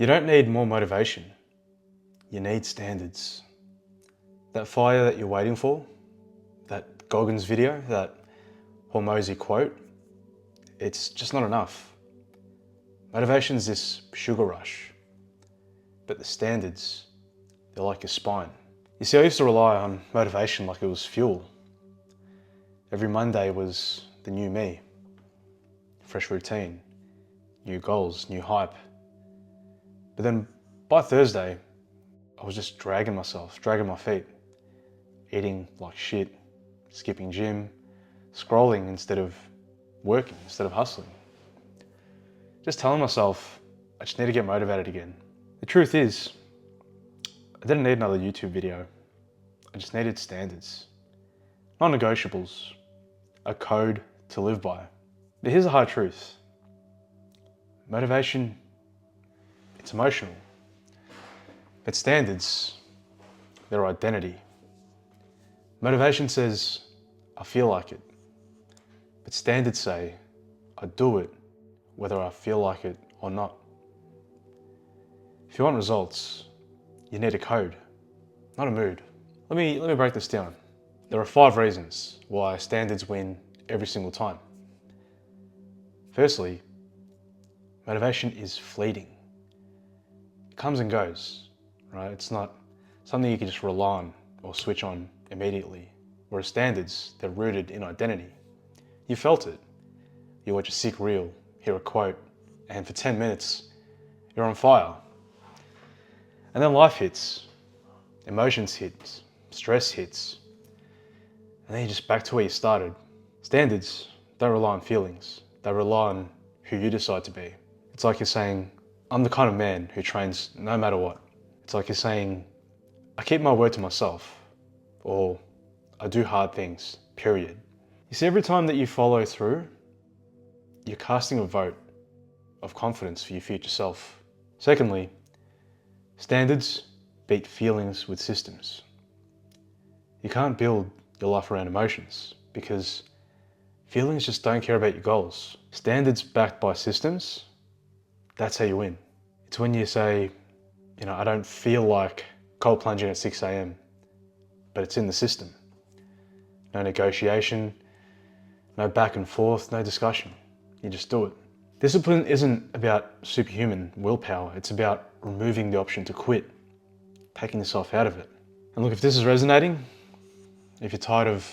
You don't need more motivation. You need standards. That fire that you're waiting for, that Goggins video, that Hormozy quote, it's just not enough. Motivation's this sugar rush, but the standards, they're like your spine. You see, I used to rely on motivation like it was fuel. Every Monday was the new me. Fresh routine, new goals, new hype. But then by Thursday, I was just dragging myself, dragging my feet, eating like shit, skipping gym, scrolling instead of working, instead of hustling. Just telling myself, I just need to get motivated again. The truth is, I didn't need another YouTube video. I just needed standards, non-negotiables, a code to live by. But here's the hard truth. Motivation, it's emotional. But standards, they're identity. Motivation says, I feel like it. But standards say, I do it, whether I feel like it or not. If you want results, you need a code, not a mood. Let me break this down. There are 5 reasons why standards win every single time. Firstly, motivation is fleeting. It comes and goes, right? It's not something you can just rely on or switch on immediately. Whereas standards, they're rooted in identity. You felt it. You watch a sick reel, hear a quote, and for 10 minutes, you're on fire. And then life hits, emotions hit, stress hits, and then you're just back to where you started. Standards don't rely on feelings. They rely on who you decide to be. It's like you're saying, I'm the kind of man who trains no matter what. It's like you're saying, I keep my word to myself, or I do hard things, period. You see, every time that you follow through, you're casting a vote of confidence for your future self. Secondly, standards beat feelings with systems. You can't build your life around emotions because feelings just don't care about your goals. Standards backed by systems, that's how you win. It's when you say, I don't feel like cold plunging at 6 a.m, but it's in the system. No negotiation, no back and forth, no discussion. You just do it. Discipline isn't about superhuman willpower. It's about removing the option to quit, taking yourself out of it. And look, if this is resonating, if you're tired of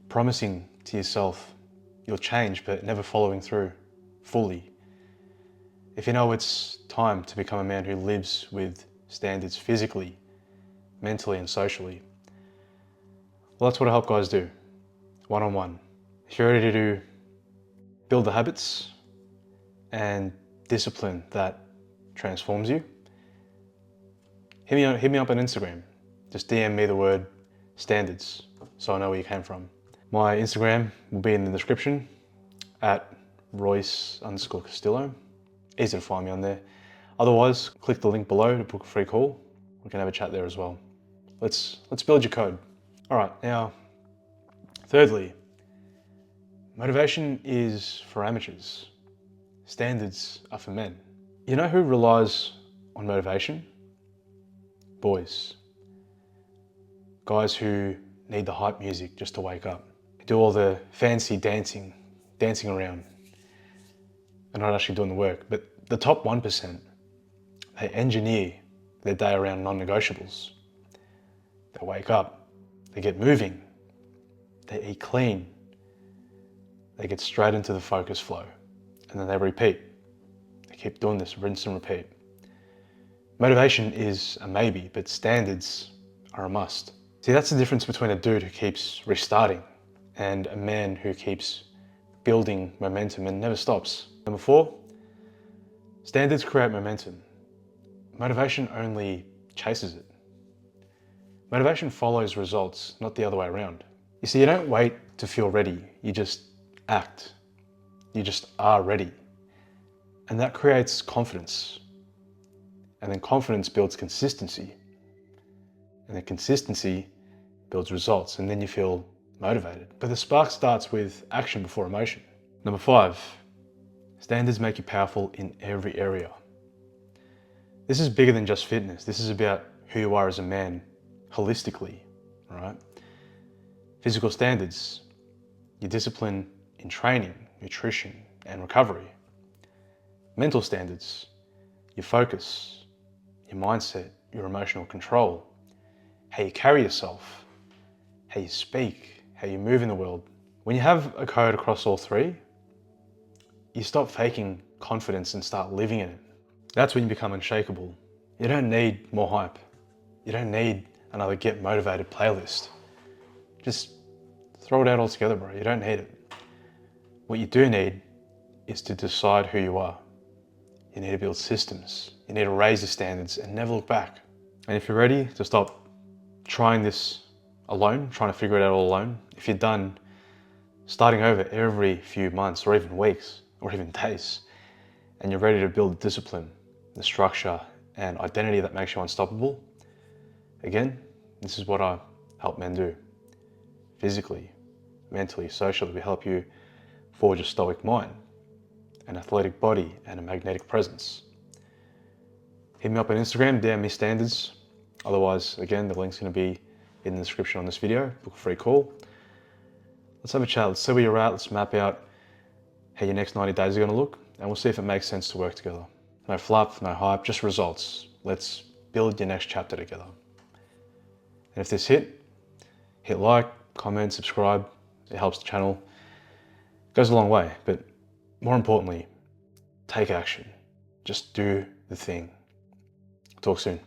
promising to yourself you'll change but never following through fully, if you know it's time to become a man who lives with standards physically, mentally and socially, well, that's what I help guys do, one-on-one. If you're ready to build the habits and discipline that transforms you, hit me up on Instagram. Just DM me the word standards so I know where you came from. My Instagram will be in the description at Royce_Castillo. Easy to find me on there. Otherwise, click the link below to book a free call. We can have a chat there as well. Let's build your code. All right, now, thirdly, motivation is for amateurs. Standards are for men. You know who relies on motivation? Boys. Guys who need the hype music just to wake up. Do all the fancy dancing around. They're not actually doing the work. But the top 1%, they engineer their day around non-negotiables. They wake up, they get moving, they eat clean, they get straight into the focus flow, and then they repeat. They keep doing this, rinse and repeat. Motivation is a maybe, but standards are a must. See, that's the difference between a dude who keeps restarting and a man who keeps building momentum and never stops. Number 4, standards create momentum. Motivation only chases it. Motivation follows results, not the other way around. You see, you don't wait to feel ready, you just act. You just are ready. And that creates confidence. And then confidence builds consistency. And then consistency builds results, and then you feel motivated. But the spark starts with action before emotion. Number 5, standards make you powerful in every area. This is bigger than just fitness. This is about who you are as a man, holistically, right? Physical standards, your discipline in training, nutrition, and recovery. Mental standards, your focus, your mindset, your emotional control, how you carry yourself, how you speak, how you move in the world. When you have a code across all three, you stop faking confidence and start living in it. That's when you become unshakable. You don't need more hype. You don't need another get motivated playlist. Just throw it out altogether, bro. You don't need it. What you do need is to decide who you are. You need to build systems. You need to raise the standards and never look back. And if you're ready to stop trying this alone, trying to figure it out all alone, if you're done starting over every few months or even weeks or even days, and you're ready to build the discipline, the structure and identity that makes you unstoppable, again, this is what I help men do. Physically, mentally, socially, we help you forge a stoic mind, an athletic body, and a magnetic presence. Hit me up on Instagram, DM me standards. Otherwise, again, the link's gonna be in the description on this video. Book a free call. Let's have a chat, let's see where you're at, let's map out how your next 90 days are gonna look, and we'll see if it makes sense to work together. No fluff, no hype, just results. Let's build your next chapter together. And if this hit like, comment, subscribe. It helps the channel. It goes a long way, but more importantly, take action. Just do the thing. Talk soon.